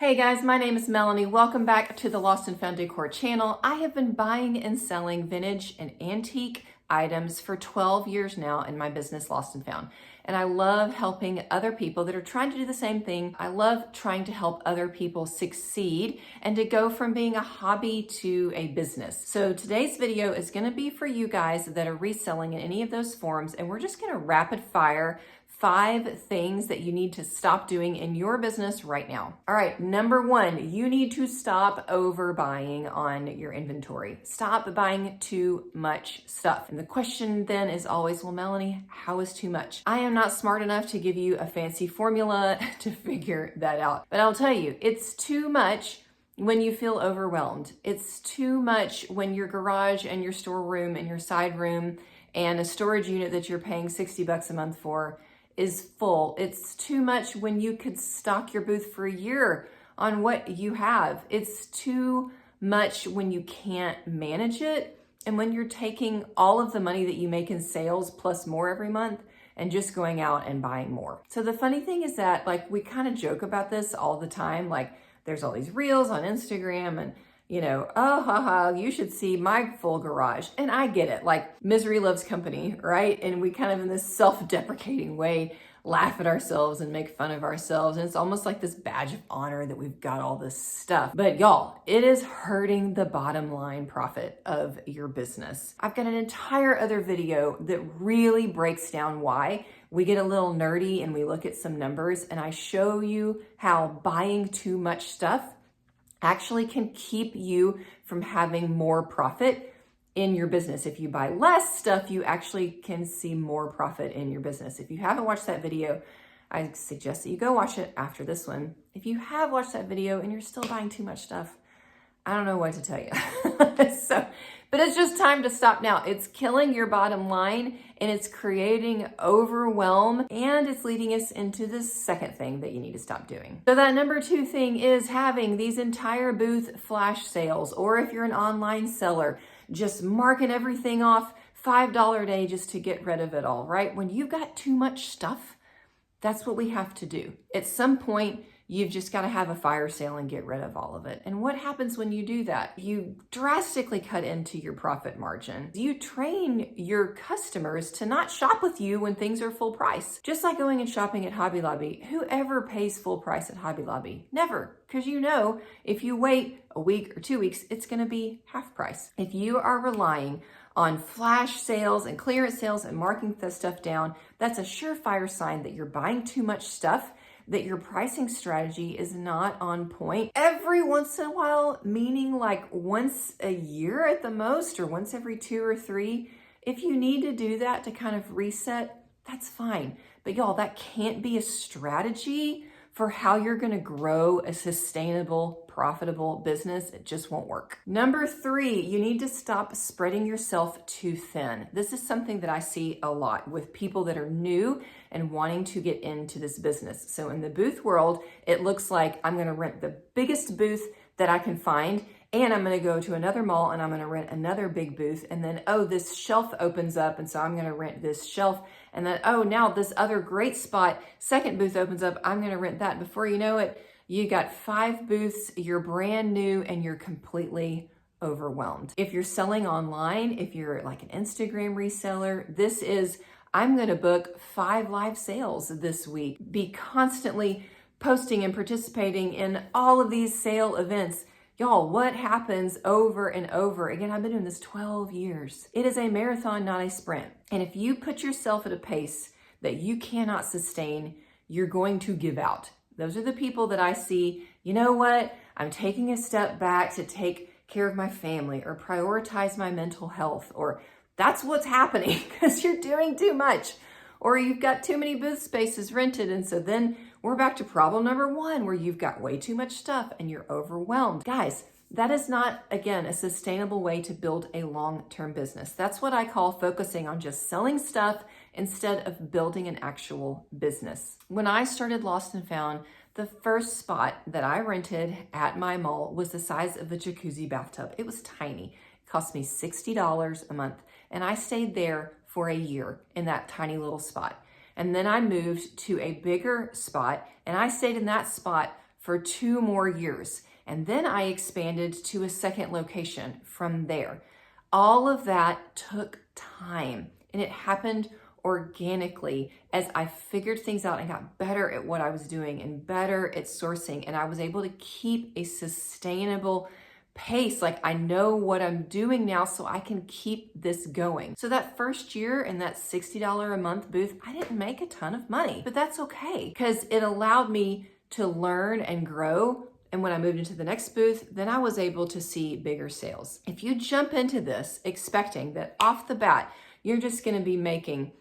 Hey guys, my name is Melanie. Welcome back to the Lost and Found Decor channel. I have been buying and selling vintage and antique items for 12 years now in my business, Lost and Found. And I love helping other people that are trying to do the same thing. I love trying to help other people succeed and to go from being a hobby to a business. So today's video is gonna be for you guys that are reselling in any of those forms, and we're just gonna rapid fire 5 things that you need to stop doing in your business right now. All right, number 1, you need to stop overbuying on your inventory. Stop buying too much stuff. And the question then is always, well, Melanie, how is too much? I am not smart enough to give you a fancy formula to figure that out. But I'll tell you, it's too much when you feel overwhelmed. It's too much when your garage and your storeroom and your side room and a storage unit that you're paying $60 a month for is full. It's too much when you could stock your booth for a year on what you have. It's too much when you can't manage it and when you're taking all of the money that you make in sales plus more every month and just going out and buying more. So the funny thing is that, like, we kind of joke about this all the time. Like, there's all these reels on Instagram and, you know, oh, haha, you should see my full garage. And I get it, like, misery loves company, right? And we kind of, in this self-deprecating way, laugh at ourselves and make fun of ourselves. And it's almost like this badge of honor that we've got all this stuff. But y'all, it is hurting the bottom line profit of your business. I've got an entire other video that really breaks down why. We get a little nerdy and we look at some numbers, and I show you how buying too much stuff actually can keep you from having more profit in your business. If you buy less stuff, you actually can see more profit in your business. If you haven't watched that video, I suggest that you go watch it after this one. If you have watched that video and you're still buying too much stuff, I don't know what to tell you. But it's just time to stop now. It's killing your bottom line and it's creating overwhelm, and it's leading us into the second thing that you need to stop doing. So that number 2 thing is having these entire booth flash sales, or if you're an online seller, just marking everything off $5 a day just to get rid of it all, right? When you've got too much stuff, that's what we have to do. At some point, you've just got to have a fire sale and get rid of all of it. And what happens when you do that? You drastically cut into your profit margin. You train your customers to not shop with you when things are full price. Just like going and shopping at Hobby Lobby. Whoever pays full price at Hobby Lobby? Never. Because you know, if you wait a week or 2 weeks, it's going to be half price. If you are relying on flash sales and clearance sales and marking the stuff down, that's a surefire sign that you're buying too much stuff, that your pricing strategy is not on point. Every once in a while, meaning like once a year at the most, or once every 2 or 3, if you need to do that to kind of reset, that's fine. But y'all, that can't be a strategy for how you're gonna grow a sustainable, profitable business. It just won't work. Number 3, you need to stop spreading yourself too thin. This is something that I see a lot with people that are new and wanting to get into this business. So in the booth world, it looks like I'm gonna rent the biggest booth that I can find, and I'm gonna go to another mall and I'm gonna rent another big booth, and then, oh, this shelf opens up, and so I'm gonna rent this shelf, and then, oh, now this other great spot, second booth opens up, I'm gonna rent that. Before you know it, you got 5 booths, you're brand new, and you're completely overwhelmed. If you're selling online, if you're like an Instagram reseller, this is, I'm gonna book 5 live sales this week. Be constantly posting and participating in all of these sale events. Y'all, what happens over and over? Again, I've been doing this 12 years. It is a marathon, not a sprint. And if you put yourself at a pace that you cannot sustain, you're going to give out. Those are the people that I see, you know what? I'm taking a step back to take care of my family or prioritize my mental health, or that's what's happening because you're doing too much, or you've got too many booth spaces rented. And so then we're back to problem number 1, where you've got way too much stuff and you're overwhelmed. Guys, that is not, again, a sustainable way to build a long-term business. That's what I call focusing on just selling stuff instead of building an actual business. When I started Lost and Found, the first spot that I rented at my mall was the size of a jacuzzi bathtub. It was tiny. It cost me $60 a month, and I stayed there for a year in that tiny little spot. And then I moved to a bigger spot, and I stayed in that spot for 2 more years. And then I expanded to a second location from there. All of that took time, and it happened organically as I figured things out and got better at what I was doing and better at sourcing. And I was able to keep a sustainable pace. Like, I know what I'm doing now, so I can keep this going. So that first year in that $60 a month booth, I didn't make a ton of money, but that's okay because it allowed me to learn and grow. And when I moved into the next booth, then I was able to see bigger sales. If you jump into this expecting that off the bat, you're just going to be making,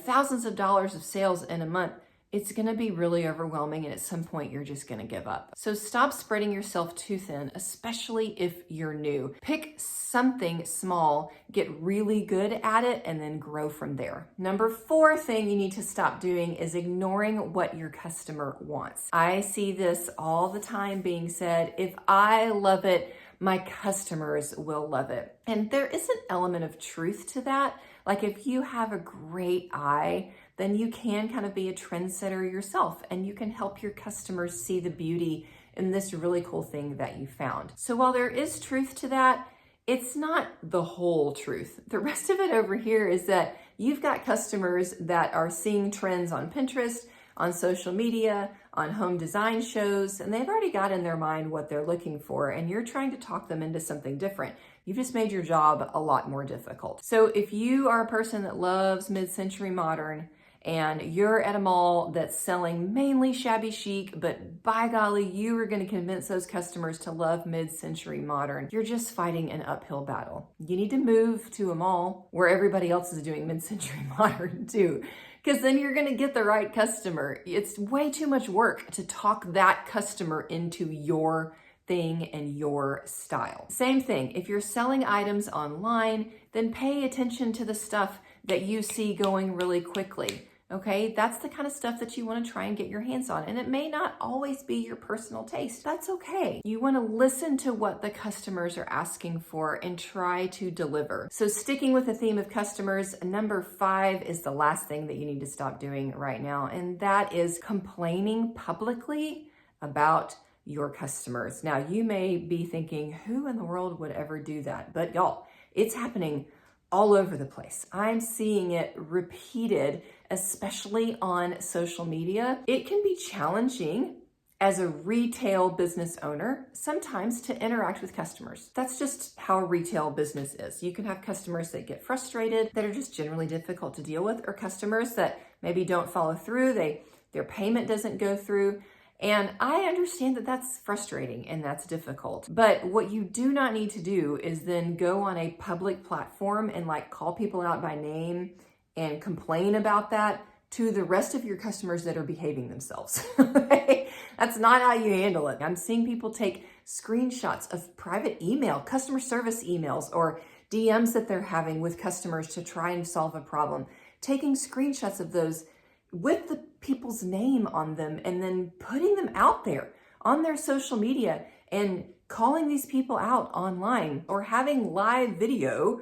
thousands of dollars of sales in a month, it's going to be really overwhelming. And at some point, you're just going to give up. So stop spreading yourself too thin, especially if you're new. Pick something small, get really good at it, and then grow from there. Number 4 thing you need to stop doing is ignoring what your customer wants. I see this all the time being said, if I love it, my customers will love it. And there is an element of truth to that. Like, if you have a great eye, then you can kind of be a trendsetter yourself, and you can help your customers see the beauty in this really cool thing that you found. So while there is truth to that, it's not the whole truth. The rest of it over here is that you've got customers that are seeing trends on Pinterest, on social media, on home design shows, and they've already got in their mind what they're looking for, and you're trying to talk them into something different. You've just made your job a lot more difficult. So if you are a person that loves mid-century modern, and you're at a mall that's selling mainly shabby chic, but by golly, you are going to convince those customers to love mid-century modern, you're just fighting an uphill battle. You need to move to a mall where everybody else is doing mid-century modern too, because then you're going to get the right customer. It's way too much work to talk that customer into your thing and your style. Same thing, if you're selling items online, then pay attention to the stuff that you see going really quickly. Okay, that's the kind of stuff that you want to try and get your hands on. And it may not always be your personal taste. That's okay. You want to listen to what the customers are asking for and try to deliver. So sticking with the theme of customers, number 5 is the last thing that you need to stop doing right now. And that is complaining publicly about your customers. Now, you may be thinking, who in the world would ever do that? But y'all, it's happening all over the place. I'm seeing it repeated, especially on social media. It can be challenging as a retail business owner sometimes to interact with customers. That's just how a retail business is. You can have customers that get frustrated, that are just generally difficult to deal with, or customers that maybe don't follow through, their payment doesn't go through. And I understand that that's frustrating and that's difficult. But what you do not need to do is then go on a public platform and call people out by name and complain about that to the rest of your customers that are behaving themselves. That's not how you handle it. I'm seeing people take screenshots of private email, customer service emails, or DMs that they're having with customers to try and solve a problem, taking screenshots of those with the people's name on them and then putting them out there on their social media and calling these people out online, or having live video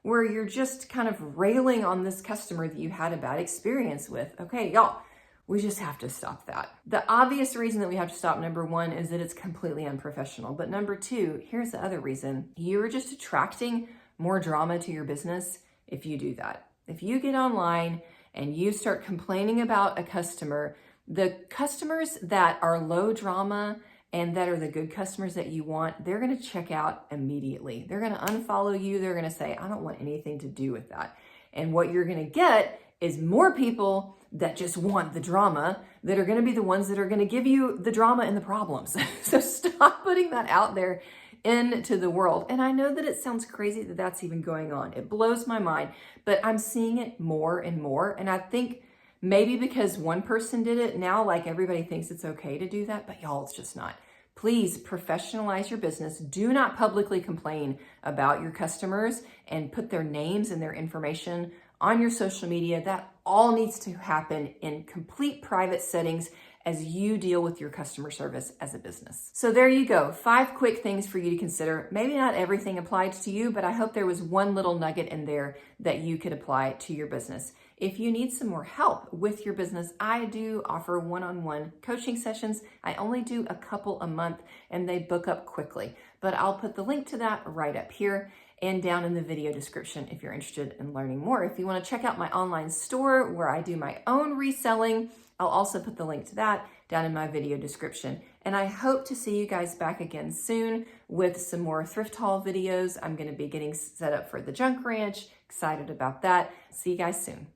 where you're just kind of railing on this customer that you had a bad experience with. Okay, y'all, we just have to stop that. The obvious reason that we have to stop, number 1, is that it's completely unprofessional. But number 2, here's the other reason. You're just attracting more drama to your business if you do that. If you get online and you start complaining about a customer, the customers that are low drama and that are the good customers that you want, they're going to check out immediately. They're going to unfollow you. They're going to say, I don't want anything to do with that. And what you're going to get is more people that just want the drama, that are going to be the ones that are going to give you the drama and the problems. So stop putting that out there into the world. And I know that it sounds crazy that that's even going on. It blows my mind, but I'm seeing it more and more. And I think maybe because one person did it, now everybody thinks it's okay to do that, but y'all, it's just not. Please professionalize your business. Do not publicly complain about your customers and put their names and their information on your social media. That all needs to happen in complete private settings as you deal with your customer service as a business. So there you go, 5 quick things for you to consider. Maybe not everything applied to you, but I hope there was one little nugget in there that you could apply to your business. If you need some more help with your business, I do offer one-on-one coaching sessions. I only do a couple a month and they book up quickly, but I'll put the link to that right up here and down in the video description if you're interested in learning more. If you want to check out my online store where I do my own reselling, I'll also put the link to that down in my video description. And I hope to see you guys back again soon with some more thrift haul videos. I'm going to be getting set up for the junk ranch. Excited about that. See you guys soon.